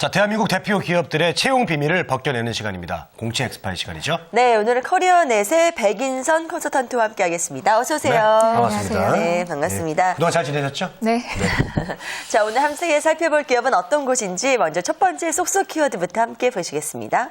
자, 대한민국 대표 기업들의 채용 비밀을 벗겨내는 시간입니다. 공채 엑스파일 시간이죠. 네, 오늘은 커리어넷의 백인선 컨설턴트와 함께하겠습니다. 어서 오세요. 네, 반갑습니다. 안녕하세요. 네, 반갑습니다. 네. 그동안 잘 지내셨죠? 네. 자, 오늘 함께 살펴볼 기업은 어떤 곳인지 먼저 첫 번째 쏙쏙 키워드부터 함께 보시겠습니다.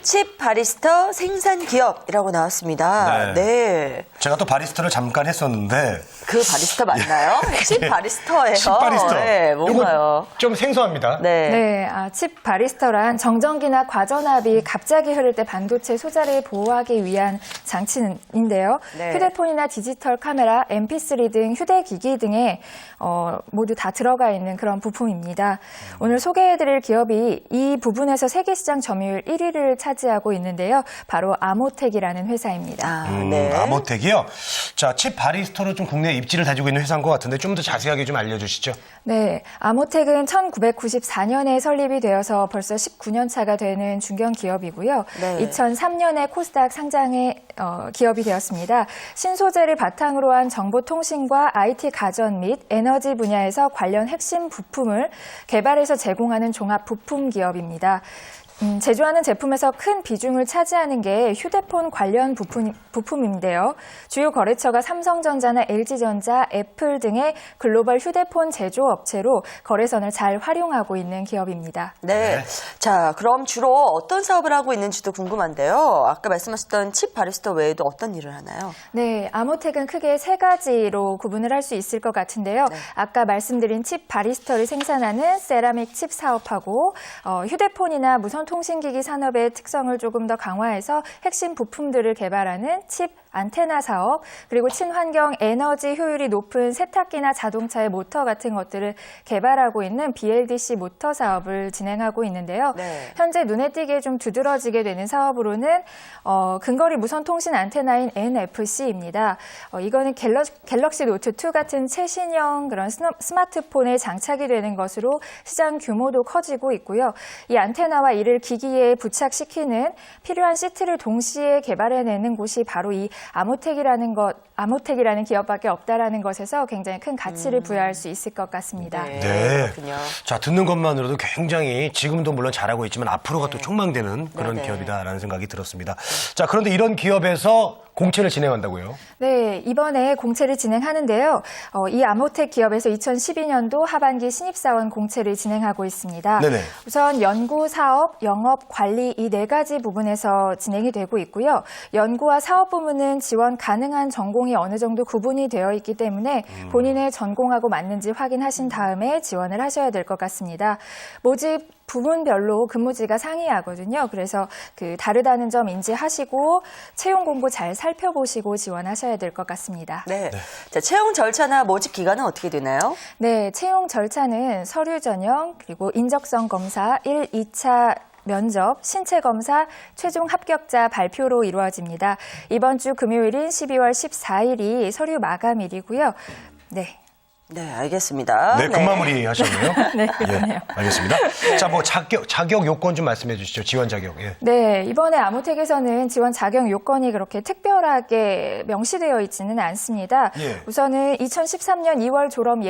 칩 바리스타 생산 기업이라고 나왔습니다. 네. 제가 또 바리스타를 잠깐 했었는데. 그 바리스타 맞나요? 칩 바리스타예요. 칩 바리스타. 네, 뭔가요? 좀 생소합니다. 네. 칩 바리스타란 정전기나 과전압이 갑자기 흐를 때 반도체 소자를 보호하기 위한 장치인데요. 네. 휴대폰이나 디지털 카메라, MP3 등 휴대기기 등에 모두 다 들어가 있는 그런 부품입니다. 오늘 소개해드릴 기업이 이 부분에서 세계시장 점유율 1위를 차지하고 있는데요. 바로 아모텍이라는 회사입니다. 네. 아모텍이요? 자, 칩 바리스타로 좀 국내 입지를 다지고 있는 회사인 것 같은데 좀 더 자세하게 좀 알려주시죠. 네, 아모텍은 1994년에 설립이 되어서 벌써 19년 차가 되는 중견 기업이고요. 네. 2003년에 코스닥 상장의 기업이 되었습니다. 신소재를 바탕으로 한 정보통신과 IT 가전 및 에너지 분야에서 관련 핵심 부품을 개발해서 제공하는 종합 부품 기업입니다. 제조하는 제품에서 큰 비중을 차지하는 게 휴대폰 관련 부품인데요. 주요 거래처가 삼성전자나 LG전자, 애플 등의 글로벌 휴대폰 제조업체로 거래선을 잘 활용하고 있는 기업입니다. 네. 자, 그럼 주로 어떤 사업을 하고 있는지도 궁금한데요. 아까 말씀하셨던 칩 바리스타 외에도 어떤 일을 하나요? 네, 아모텍은 크게 세 가지로 구분을 할 수 있을 것 같은데요. 네. 아까 말씀드린 칩 바리스타를 생산하는 세라믹 칩 사업하고 휴대폰이나 무선 통신기기 산업의 특성을 조금 더 강화해서 핵심 부품들을 개발하는 칩 안테나 사업, 그리고 친환경 에너지 효율이 높은 세탁기나 자동차의 모터 같은 것들을 개발하고 있는 BLDC 모터 사업을 진행하고 있는데요. 네. 현재 눈에 띄게 좀 두드러지게 되는 사업으로는 근거리 무선 통신 안테나인 NFC입니다. 이거는 갤럭시 노트 2 같은 최신형 그런 스마트폰에 장착이 되는 것으로 시장 규모도 커지고 있고요. 이 안테나와 이를 기기에 부착시키는 필요한 시트를 동시에 개발해내는 곳이 바로 이 아모텍이라는 기업밖에 없다라는 것에서 굉장히 큰 가치를 부여할 수 있을 것 같습니다. 네. 그렇군요. 자, 듣는 것만으로도 굉장히 지금도 물론 잘하고 있지만 앞으로가 또 촉망되는 그런 네. 기업이다라는 생각이 들었습니다. 자, 그런데 이런 기업에서 공채를 진행한다고요? 네, 이번에 공채를 진행하는데요. 이 아모텍 기업에서 2012년도 하반기 신입사원 공채를 진행하고 있습니다. 네네. 우선 연구, 사업, 영업, 관리 이 네 가지 부분에서 진행이 되고 있고요. 연구와 사업 부문은 지원 가능한 전공이 어느 정도 구분이 되어 있기 때문에 본인의 전공하고 맞는지 확인하신 다음에 지원을 하셔야 될 것 같습니다. 모집 부문별로 근무지가 상이하거든요. 그래서 다르다는 점 인지하시고 채용 공고 잘 살펴보시고 지원하셔야 될 것 같습니다. 네. 자, 채용 절차나 모집 기간은 어떻게 되나요? 네, 채용 절차는 서류 전형, 그리고 인적성 검사, 1, 2차 면접, 신체 검사, 최종 합격자 발표로 이루어집니다. 이번 주 금요일인 12월 14일이 서류 마감일이고요. 네. 네, 알겠습니다. 네, 급마무리 하셨네요. 네, 예, 그러네요. 알겠습니다. 자, 뭐 자격 요건 좀 말씀해 주시죠. 지원 자격. 예. 네, 이번에 아모텍에서는 지원 자격 요건이 그렇게 특별하게 명시되어 있지는 않습니다. 예. 우선은 2013년 2월 졸업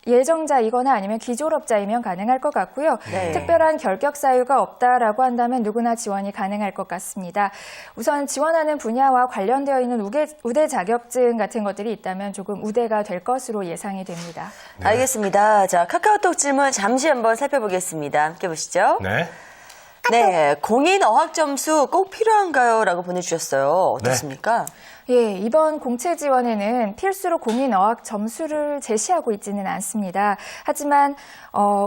예정자이거나 아니면 기졸업자이면 가능할 것 같고요. 네. 특별한 결격 사유가 없다라고 한다면 누구나 지원이 가능할 것 같습니다. 우선 지원하는 분야와 관련되어 있는 우대 자격증 같은 것들이 있다면 조금 우대가 될 것으로 예상이 됩니다. 알겠습니다. 자, 카카오톡 질문 잠시 한번 살펴보겠습니다. 함께 보시죠. 네. 네, 공인 어학 점수 꼭 필요한가요? 라고 보내주셨어요. 어떻습니까? 예, 이번 공채 지원에는 필수로 공인 어학 점수를 제시하고 있지는 않습니다. 하지만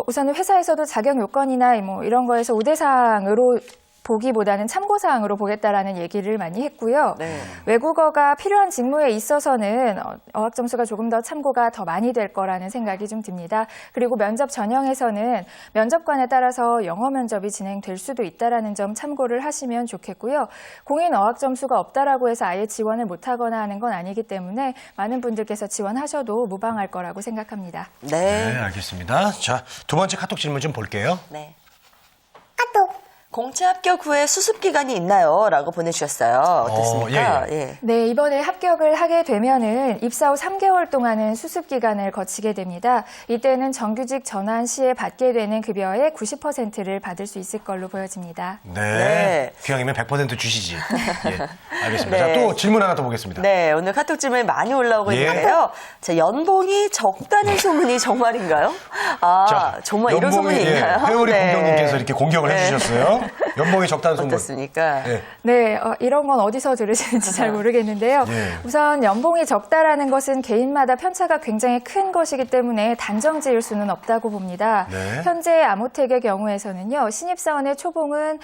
우선은 회사에서도 자격 요건이나 뭐 이런 거에서 우대사항으로 보기보다는 참고사항으로 보겠다라는 얘기를 많이 했고요. 네. 외국어가 필요한 직무에 있어서는 어학 점수가 조금 더 참고가 더 많이 될 거라는 생각이 좀 듭니다. 그리고 면접 전형에서는 면접관에 따라서 영어 면접이 진행될 수도 있다라는 점 참고를 하시면 좋겠고요. 공인 어학 점수가 없다라고 해서 아예 지원을 못하거나 하는 건 아니기 때문에 많은 분들께서 지원하셔도 무방할 거라고 생각합니다. 네, 알겠습니다. 자, 두 번째 카톡 질문 좀 볼게요. 네. 공채 합격 후에 수습 기간이 있나요? 라고 보내주셨어요. 어떻습니까? 예. 네, 이번에 합격을 하게 되면은 입사 후 3개월 동안은 수습 기간을 거치게 됩니다. 이때는 정규직 전환 시에 받게 되는 급여의 90%를 받을 수 있을 걸로 보여집니다. 네. 기왕이면 100% 주시지. 예. 알겠습니다. 네. 자, 또 질문 하나 더 보겠습니다. 네, 오늘 카톡 질문이 많이 올라오고 예. 있는데요. 자, 연봉이 적다는 소문이 정말인가요? 자, 정말 이런 소문이 있나요? 회오리 네. 공격님께서 이렇게 공격을 해주셨어요. 연봉이 적다는 소문. 어떻습니까? 예. 네, 이런 건 어디서 들으시는지 잘 모르겠는데요. 예. 우선 연봉이 적다라는 것은 개인마다 편차가 굉장히 큰 것이기 때문에 단정 지을 수는 없다고 봅니다. 네. 현재 아모텍의 경우에서는요, 신입사원의 초봉은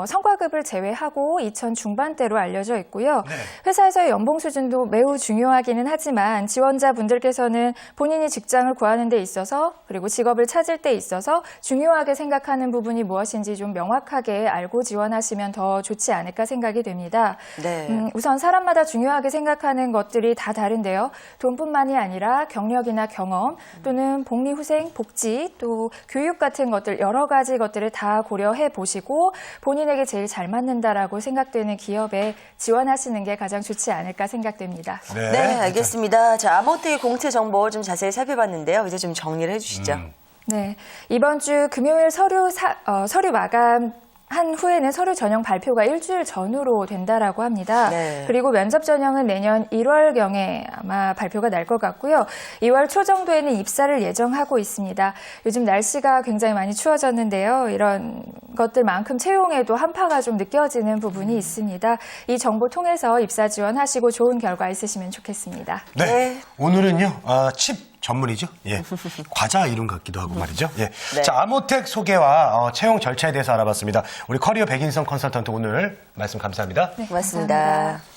성과급을 제외하고 2천 중반대로 알려져 있고요. 네. 회사에서의 연봉 수준도 매우 중요하기는 하지만 지원자분들께서는 본인이 직장을 구하는 데 있어서 그리고 직업을 찾을 때 있어서 중요하게 생각하는 부분이 무엇인지 좀 명확하게 알고 지원하시면 더 좋지 않을까 생각이 됩니다. 네. 우선 사람마다 중요하게 생각하는 것들이 다 다른데요. 돈뿐만이 아니라 경력이나 경험 또는 복리후생, 복지 또 교육 같은 것들 여러 가지 것들을 다 고려해 보시고 본인에게 제일 잘 맞는다라고 생각되는 기업에 지원하시는 게 가장 좋지 않을까 생각됩니다. 네, 알겠습니다. 자, 아모텍의 공채 정보 좀 자세히 살펴봤는데요. 이제 좀 정리를 해주시죠. 네, 이번 주 금요일 서류 마감 한 후에는 서류 전형 발표가 일주일 전후로 된다라고 합니다. 네. 그리고 면접 전형은 내년 1월경에 아마 발표가 날 것 같고요. 2월 초 정도에는 입사를 예정하고 있습니다. 요즘 날씨가 굉장히 많이 추워졌는데요. 이런 것들만큼 채용에도 한파가 좀 느껴지는 부분이 있습니다. 이 정보 통해서 입사 지원하시고 좋은 결과 있으시면 좋겠습니다. 네. 네. 오늘은요, 칩 전문이죠. 예. 과자 이름 같기도 하고 말이죠. 예. 네. 자, 아모텍 소개와 채용 절차에 대해서 알아봤습니다. 우리 커리어 백인성 컨설턴트 오늘 말씀 감사합니다. 네, 고맙습니다. 감사합니다.